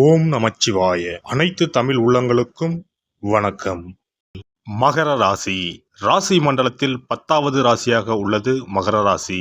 ஓம் நமச்சிவாய. அனைத்து தமிழ் உள்ளங்களுக்கும் வணக்கம். மகர ராசி. ராசி மண்டலத்தில் 10வது ராசியாக உள்ளது மகர ராசி.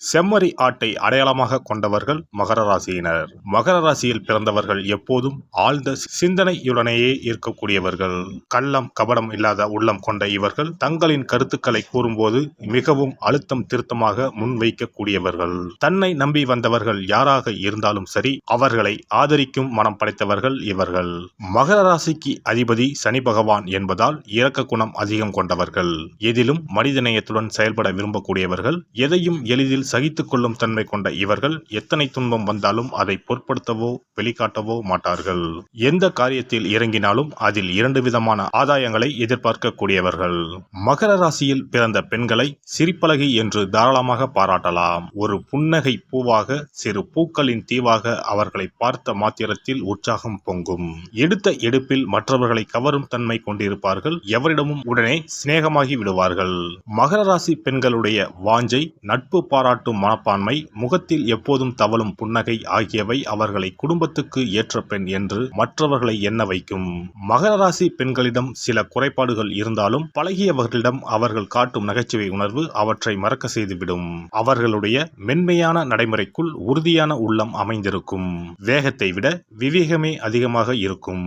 செம்மறி ஆட்டை அடையாளமாக கொண்டவர்கள் மகர ராசியினர். மகர ராசியில் பிறந்தவர்கள் எப்போதும் ஆழ்ந்த சிந்தனையுடனேயே இருக்கக்கூடியவர்கள். கள்ளம் கபடம் இல்லாத உள்ளம் கொண்ட இவர்கள் தங்களின் கருத்துக்களை கூறும்போது மிகவும் அழுத்தம் திருத்தமாக முன்வைக்கக்கூடியவர்கள். தன்னை நம்பி வந்தவர்கள் யாராக இருந்தாலும் சரி, அவர்களை ஆதரிக்கும் மனம் படைத்தவர்கள் இவர்கள். மகர ராசிக்கு அதிபதி சனி பகவான் என்பதால் இரக்க குணம் அதிகம் கொண்டவர்கள். எதிலும் மனிதநேயத்துடன் செயல்பட விரும்பக்கூடியவர்கள். எதையும் எளிதில் சகித்துக் கொள்ளும் தன்மை கொண்ட இவர்கள் எத்தனை துன்பம் வந்தாலும் அதை பொருட்படுத்தவோ வெளிக்காட்டவோ மாட்டார்கள். எந்த காரியத்தில் இறங்கினாலும் அதில் 2 விதமான ஆதாயங்களை எதிர்பார்க்கக்கூடியவர்கள். மகர ராசியில் பிறந்த பெண்களை சிரிப்பழகி என்று தாராளமாக பாராட்டலாம். ஒரு புன்னகை பூவாக, சிறு பூக்களின் தீவாக அவர்களை பார்த்த மாத்திரத்தில் உற்சாகம் பொங்கும். எடுத்த எடுப்பில் மற்றவர்களை கவரும் தன்மை கொண்டிருப்பார்கள். எவரிடமும் உடனே சிநேகமாகி விடுவார்கள். மகர ராசி பெண்களுடைய வாஞ்சை, நட்பு பாராட்டும் மனப்பான்மை, முகத்தில் எப்போதும் தவழும் புன்னகை ஆகியவை அவர்களை குடும்பத்துக்கு ஏற்ற பெண் என்று மற்றவர்களை எண்ண வைக்கும். மகர ராசி பெண்களிடம் சில குறைபாடுகள் இருந்தாலும் பழகியவர்களிடம் அவர்கள் காட்டும் நகைச்சுவை உணர்வு அவற்றை மறக்க செய்துவிடும். அவர்களுடைய மென்மையான நடைமுறைக்குள் உறுதியான உள்ளம் அமைந்திருக்கும். வேகத்தை விட விவேகமே அதிகமாக இருக்கும்.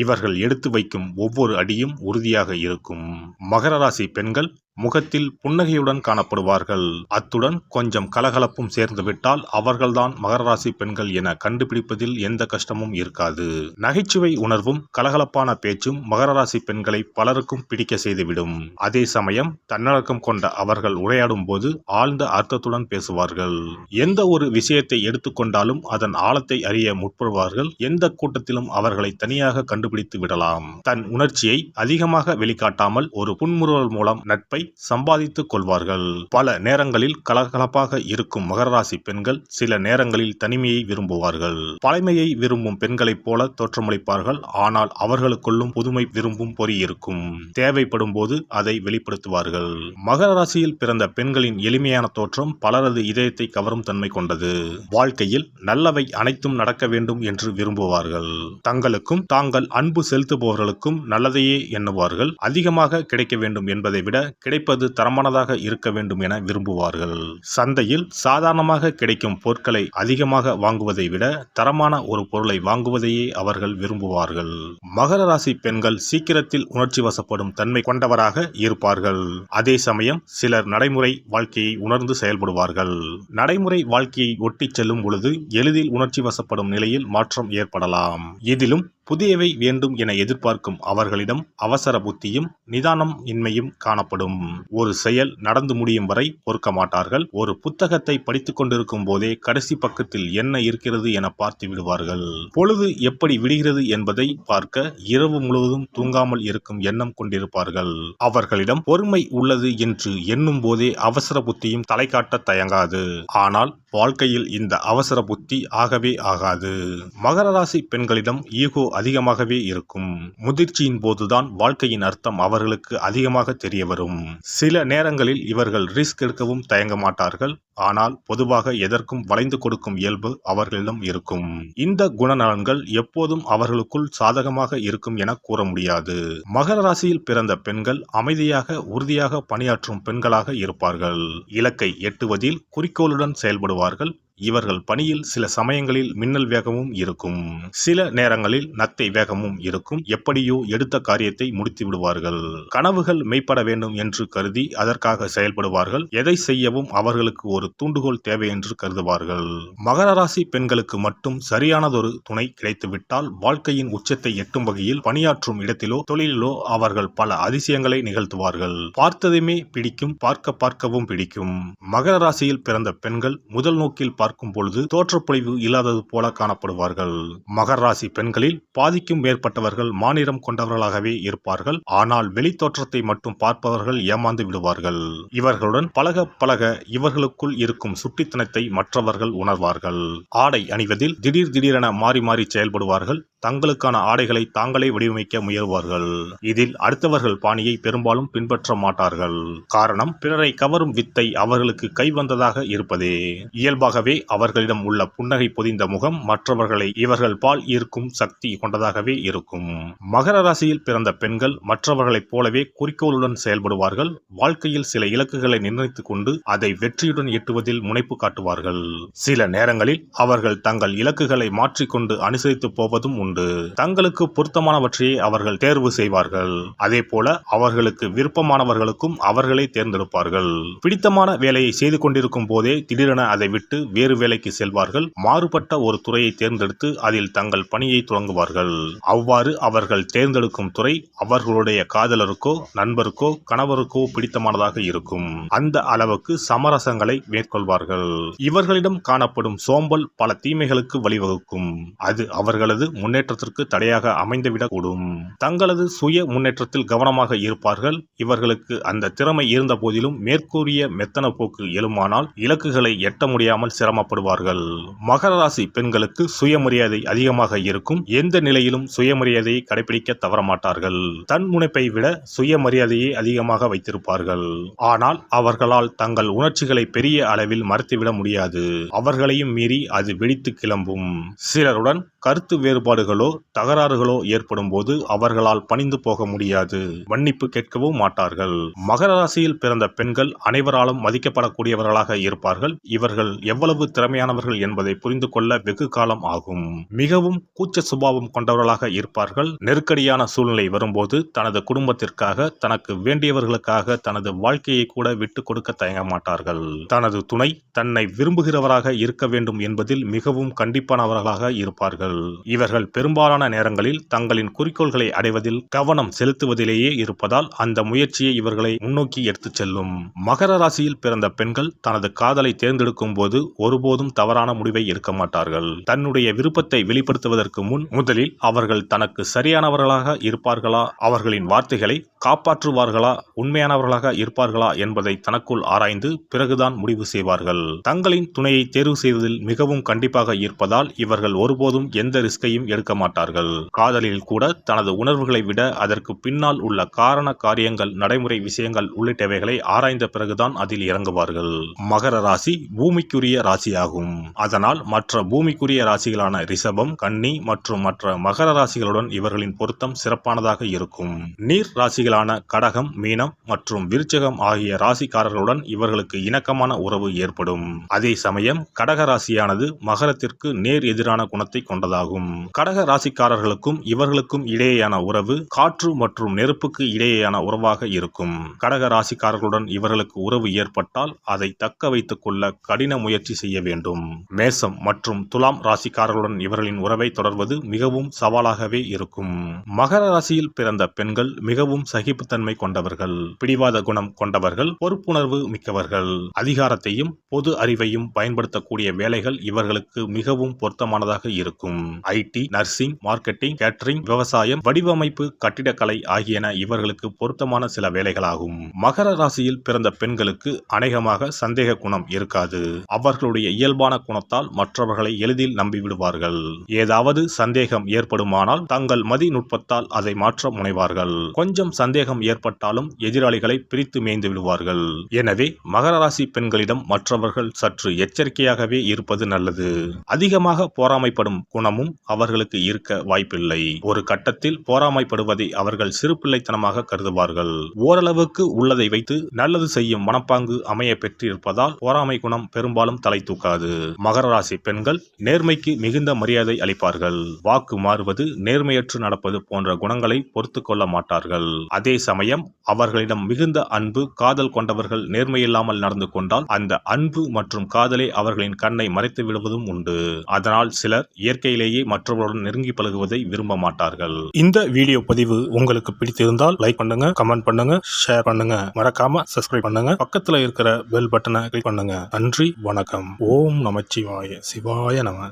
இவர்கள் எடுத்து வைக்கும் ஒவ்வொரு அடியும் உறுதியாக இருக்கும். மகர ராசி பெண்கள் முகத்தில் புன்னகையுடன் காணப்படுவார்கள். அத்துடன் கொஞ்சம் கலகலப்பும் சேர்ந்துவிட்டால் அவர்கள்தான் மகர ராசி பெண்கள் என கண்டுபிடிப்பதில் எந்த கஷ்டமும் இருக்காது. நகைச்சுவை உணர்வும் கலகலப்பான பேச்சும் மகர ராசி பெண்களை பலருக்கும் பிடிக்க செய்துவிடும். அதே சமயம் தன்னடக்கம் கொண்ட அவர்கள் உரையாடும் போது ஆழ்ந்த அர்த்தத்துடன் பேசுவார்கள். எந்த ஒரு விஷயத்தை எடுத்துக்கொண்டாலும் அதன் ஆழத்தை அறிய முற்படுவார்கள். எந்த கூட்டத்திலும் அவர்களை தனியாக கண்டுபிடித்து விடலாம். தன் உணர்ச்சியை அதிகமாக வெளிக்காட்டாமல் ஒரு புன்முறுவல் மூலம் நட்பை சம்பாதித்துக் கொள்வார்கள். பல நேரங்களில் கலகலப்பாக இருக்கும் மகர ராசி பெண்கள் சில நேரங்களில் தனிமையை விரும்புவார்கள். பழமையை விரும்பும் பெண்களைப் போல தோற்றமளிப்பார்கள். ஆனால் அவர்களுக்குள்ளும் புதுமை விரும்பும் பொறி இருக்கும். தேவைப்படும் போது அதை வெளிப்படுத்துவார்கள். மகர ராசியில் பிறந்த பெண்களின் எளிமையான தோற்றம் பலரது இதயத்தை கவரும் தன்மை கொண்டது. வாழ்க்கையில் நல்லவை அனைத்தும் நடக்க வேண்டும் என்று விரும்புவார்கள். தங்களுக்கும் தாங்கள் அன்பு செலுத்துபவர்களுக்கும் நல்லதையே எண்ணுவார்கள். அதிகமாக கிடைக்க வேண்டும் என்பதை விட கிடைப்பது தரமானதாக இருக்க வேண்டும் என விரும்புவார்கள். சந்தையில் சாதாரணமாக கிடைக்கும் பொருட்களை அதிகமாக வாங்குவதை விட தரமான ஒரு பொருளை வாங்குவதையே அவர்கள் விரும்புவார்கள். மகர ராசி பெண்கள் சீக்கிரத்தில் உணர்ச்சி வசப்படும் தன்மை கொண்டவராக இருப்பார்கள். அதே சமயம் சிலர் நடைமுறை வாழ்க்கையை உணர்ந்து செயல்படுவார்கள். நடைமுறை வாழ்க்கையை ஒட்டி செல்லும் பொழுது எளிதில் உணர்ச்சி வசப்படும் நிலையில் மாற்றம் ஏற்படலாம். இதிலும் புதியவை வேண்டும் என எதிர்பார்க்கும் அவர்களிடம் அவசர புத்தியும் நிதானம் இன்மையும் காணப்படும். ஒரு செயல் நடந்து முடியும் வரை பொறுக்க மாட்டார்கள். ஒரு புத்தகத்தை படித்துக் கொண்டிருக்கும் போதே கடைசி பக்கத்தில் என்ன இருக்கிறது என பார்த்து விடுவார்கள். பொழுது எப்படி விடுகிறது என்பதை பார்க்க இரவு முழுவதும் தூங்காமல் இருக்கும் எண்ணம் கொண்டிருப்பார்கள். அவர்களிடம் பொறுமை உள்ளது என்று எண்ணும் போதே அவசர புத்தியும் தலை காட்ட தயங்காது. ஆனால் வாழ்க்கையில் இந்த அவசர புத்தி ஆகவே ஆகாது. மகர ராசி பெண்களிடம் ஈகோ அதிகமாகவே இருக்கும். முதிர்ச்சியின் போதுதான் வாழ்க்கையின் அர்த்தம் அவர்களுக்கு அதிகமாக தெரிய வரும். சில நேரங்களில் இவர்கள் ரிஸ்க் எடுக்கவும் தயங்க மாட்டார்கள். ஆனால் பொதுவாக எதற்கும் வளைந்து கொடுக்கும் இயல்பு அவர்களிடம் இருக்கும். இந்த குணநலன்கள் எப்போதும் அவர்களுக்குள் சாதகமாக இருக்கும் என கூற முடியாது. மகர ராசியில் பிறந்த பெண்கள் அமைதியாக உறுதியாக பணியாற்றும் பெண்களாக இருப்பார்கள். இலக்கை எட்டுவதில் குறிக்கோளுடன் செயல்படுவார்கள். இவர்கள் பணியில் சில சமயங்களில் மின்னல் வேகமும் இருக்கும். சில நேரங்களில் நத்தை வேகமும் இருக்கும். எப்படியோ எடுத்த காரியத்தை முடித்து விடுவார்கள். கனவுகள் மெய்ப்பட வேண்டும் என்று கருதி அதற்காக செயல்படுவார்கள். எதை செய்யவும் அவர்களுக்கு ஒரு தூண்டுகோல் தேவை என்று கருதுவார்கள். மகர ராசி பெண்களுக்கு மட்டும் சரியானதொரு துணை கிடைத்துவிட்டால் வாழ்க்கையின் உச்சத்தை எட்டும் வகையில் பணியாற்றும் இடத்திலோ தொழிலிலோ அவர்கள் பல அதிசயங்களை நிகழ்த்துவார்கள். பார்த்ததுமே பிடிக்கும், பார்க்கவும் பிடிக்கும். மகர ராசியில் பிறந்த பெண்கள் முதல் நோக்கில் பார்க்கும் பொழுது தோற்றப்பொழிவு இல்லாதது போல காணப்படுவார்கள். மகர ராசி பெண்களில் பாதிக்கும் மேற்பட்டவர்கள் மாநிலம் கொண்டவர்களாகவே இருப்பார்கள். ஆனால் வெளி தோற்றத்தை மட்டும் பார்ப்பவர்கள் ஏமாந்து விடுவார்கள். இவர்களுடன் பழக பழக இவர்களுக்குள் இருக்கும் சுட்டித்தனத்தை மற்றவர்கள் உணர்வார்கள். ஆடை அணிவதில் திடீரென மாறி மாறி செயல்படுவார்கள். தங்களுக்கான ஆடைகளை தாங்களே வடிவமைக்க முயல்வார்கள். இதில் அடுத்தவர்கள் பாணியை பெரும்பாலும் பின்பற்ற மாட்டார்கள். காரணம், பிறரை கவரும் வித்தை அவர்களுக்கு கைவந்ததாக இருப்பதே. இயல்பாகவே அவர்களிடம் உள்ள புன்னகை பொதிந்த முகம் மற்றவர்களை இவர்கள் பால் ஈர்க்கும் சக்தி கொண்டதாகவே இருக்கும். மகர ராசியில் பிறந்த பெண்கள் மற்றவர்களைப் போலவே குறிக்கோளுடன் செயல்படுவார்கள். வாழ்க்கையில் சில இலக்குகளை நிர்ணயித்துக் கொண்டு அதை வெற்றியுடன் எட்டுவதில் முனைப்பு காட்டுவார்கள். சில நேரங்களில் அவர்கள் தங்கள் இலக்குகளை மாற்றிக்கொண்டு அனுசரித்து போவதும் உண்டு. தங்களுக்கு பொருத்தமானவற்றையே அவர்கள் தேர்வு செய்வார்கள். அதே போல அவர்களுக்கு விருப்பமானவர்களுக்கும் அவர்களே தேர்ந்தெடுப்பார்கள். பிடித்தமான வேலையை செய்து கொண்டிருக்கும் போதே திடீரென அதை விட்டு வேறு வேலைக்கு செல்வார்கள். மாறுபட்ட ஒரு துறையை தேர்ந்தெடுத்து அதில் தங்கள் பணியை தொடங்குவார்கள். அவ்வாறு அவர்கள் தேர்ந்தெடுக்கும் துறை அவர்களுடைய காதலருக்கோ நண்பருக்கோ கணவருக்கோ பிடித்தமானதாக இருக்கும். அந்த அளவுக்கு சமரசங்களை மேற்கொள்வார்கள். இவர்களிடம் காணப்படும் சோம்பல் பல தீமைகளுக்கு வழிவகுக்கும். அது அவர்களது முன்னேற்றத்திற்கு தடையாக அமைந்துவிடக்கூடும். தங்களது சுய முன்னேற்றத்தில் கவனமாக இருப்பார்கள். இவர்களுக்கு அந்த திறமை இருந்த போதிலும் மேற்கூறிய மெத்தன போக்கு எழுமானால் இலக்குகளை எட்ட முடியாமல் சிரமப்படுவார்கள். மகர ராசி பெண்களுக்கு சுயமரியாதை அதிகமாக இருக்கும். எந்த நிலையிலும் சுயமரியாதையை கடைபிடிக்க தவறமாட்டார்கள். தன் முனைப்பை விட சுயமரியாதையை அதிகமாக வைத்திருப்பார்கள். ஆனால் அவர்களால் தங்கள் உணர்ச்சிகளை பெரிய அளவில் மறைத்துவிட முடியாது. அவர்களையும் மீறி அது வெடித்து கிளம்பும். சிலருடன் கருத்து வேறுபாடுகளோ தகராறுகளோ ஏற்படும் போது அவர்களால் பணிந்து போக முடியாது. மன்னிப்பு கேட்கவும் மாட்டார்கள். மகர ராசியில் பிறந்த பெண்கள் அனைவராலும் மதிக்கப்படக்கூடியவர்களாக இருப்பார்கள். இவர்கள் எவ்வளவு திறமையானவர்கள் என்பதை புரிந்து கொள்ள வெகு காலம் ஆகும். மிகவும் கூச்ச சுபாவம் கொண்டவர்களாக இருப்பார்கள். நெருக்கடியான சூழ்நிலை வரும்போது தனது குடும்பத்திற்காக தனக்கு வேண்டியவர்களுக்காக தனது வாழ்க்கையை கூட விட்டு கொடுக்க தயங்க மாட்டார்கள். தனது துணை தன்னை விரும்புகிறவராக இருக்க வேண்டும் என்பதில் மிகவும் கண்டிப்பானவர்களாக இருப்பார்கள். இவர்கள் பெரும்பாலான நேரங்களில் தங்களின் குறிக்கோள்களை அடைவதில் கவனம் செலுத்துவதிலேயே இருப்பதால் அந்த முயற்சியை இவர்களை முன்னோக்கி எடுத்துச் செல்லும். மகர ராசியில் பிறந்த பெண்கள் தனது காதலை தேர்ந்தெடுக்கும் போது ஒருபோதும் தவறான முடிவை எடுக்க மாட்டார்கள். தன்னுடைய விருப்பத்தை வெளிப்படுத்துவதற்கு முன் முதலில் அவர்கள் தனக்கு சரியானவர்களாக இருப்பார்களா, அவர்களின் வார்த்தைகளை காப்பாற்றுவார்களா, உண்மையானவர்களாக இருப்பார்களா என்பதை தனக்குள் ஆராய்ந்து பிறகுதான் முடிவு செய்வார்கள். தங்களின் துணையை தேர்வு செய்வதில் மிகவும் கண்டிப்பாக இருப்பதால் இவர்கள் ஒருபோதும் எந்த ரிஸ்கையும் எடுக்க மாட்டார்கள். காதலில் கூட தனது உணர்வுகளை விட அதற்கு பின்னால் உள்ள காரண காரியங்கள், நடைமுறை விஷயங்கள் உள்ளிட்டவைகளை ஆராய்ந்த பிறகுதான் அதில் இறங்குவார்கள். மகர ராசி பூமிக்குரிய ராசியாகும். அதனால் மற்ற பூமிக்குரிய ராசிகளான ரிஷபம், கன்னி மற்றும் மற்ற மகர ராசிகளுடன் இவர்களின் பொருத்தம் சிறப்பானதாக இருக்கும். நீர் ராசிகளான கடகம், மீனம் மற்றும் விருச்சகம் ஆகிய ராசிக்காரர்களுடன் இவர்களுக்கு இணக்கமான உறவு ஏற்படும். அதே சமயம் கடக ராசியானது மகரத்திற்கு நேர் எதிரான குணத்தை கொண்டதாகும். கடக ராசிக்காரர்களுக்கும் இவர்களுக்கும் இடையேயான உறவு காற்று மற்றும் நெருப்புக்கு இடையேயான உறவாக இருக்கும். கடக ராசிக்காரர்களுடன் இவர்களுக்கு உறவு ஏற்பட்டால் அதை தக்க வைத்துக் கொள்ள கடின முயற்சி செய்ய வேண்டும். மேசம் மற்றும் துலாம் ராசிக்காரர்களுடன் இவர்களின் உறவை தொடர்வது மிகவும் சவாலாகவே இருக்கும். மகர ராசியில் பிறந்த பெண்கள் மிகவும் சகிப்புத்தன்மை கொண்டவர்கள், பிடிவாத குணம் கொண்டவர்கள், பொறுப்புணர்வு மிக்கவர்கள். அதிகாரத்தையும் பொது அறிவையும் பயன்படுத்தக்கூடிய வேலைகள் இவர்களுக்கு மிகவும் பொருத்தமானதாக இருக்கும். ஐடி, நர்சிங், மார்க்கெட்டிங், கேட்டரிங், விவசாயம், வடிவமைப்பு, கட்டிடக்கலை ஆகியன இவர்களுக்கு பொருத்தமான சில வேலைகளாகும். மகர ராசியில் பிறந்த பெண்களுக்கு அநேகமாக சந்தேக குணம் இருக்காது. அவர்களுடைய இயல்பான குணத்தால் மற்றவர்களை எளிதில் நம்பிவிடுவார்கள். ஏதாவது சந்தேகம் ஏற்படுமானால் தங்கள் மதிநுட்பத்தால் அதை மாற்ற முனைவார்கள். கொஞ்சம் சந்தேகம் ஏற்பட்டாலும் எதிராளிகளை பிரித்து மேய்ந்து விடுவார்கள். எனவே மகர ராசி பெண்களிடம் மற்றவர்கள் சற்று எச்சரிக்கையாகவே இருப்பது நல்லது. அதிகமாக பொறாமைப்படும் குணமும் அவர்களுக்கு இருக்க வாய்ப்பில்லை. ஒரு கட்டத்தில் பொறாமைப்படுவதை அவர்கள் சிறுபிள்ளைத்தனமாக கருதுவார்கள். ஓரளவுக்கு உள்ளதை வைத்து நல்லது செய்யும் மனப்பாங்கு அமைய பெற்றிருப்பதால் பொறாமை குணம் பெரும்பாலும் தலை தூக்காது. மகர ராசி பெண்கள் நேர்மைக்கு மிகுந்த மரியாதை அளிப்பார்கள். வாக்கு மாறுவது, நேர்மையற்று நடப்பது போன்ற குணங்களை பொறுத்து கொள்ள மாட்டார்கள். அதே சமயம் அவர்களிடம் மிகுந்த அன்பு, காதல் கொண்டவர்கள் நேர்மையில்லாமல் நடந்து கொண்டால் அந்த அன்பு மற்றும் காதலை அவர்களின் கண்ணை மறைத்து விடுவதும் உண்டு. அதனால் சிலர் இயற்கையிலேயே மற்றவர்களுடன் நெருங்கி பழகுவதை விரும்ப மாட்டார்கள். இந்த வீடியோ பதிவு உங்களுக்கு பிடித்திருந்தால் லைக் பண்ணுங்க, கமெண்ட் பண்ணுங்க, ஷேர் பண்ணுங்க, மறக்காம சப்ஸ்கிரைப் பண்ணுங்க, பக்கத்துல இருக்கிற பெல் பட்டனை கிளிக் பண்ணுங்க. நன்றி, வணக்கம். ஓம் நமச்சிவாய. சிவாய நம.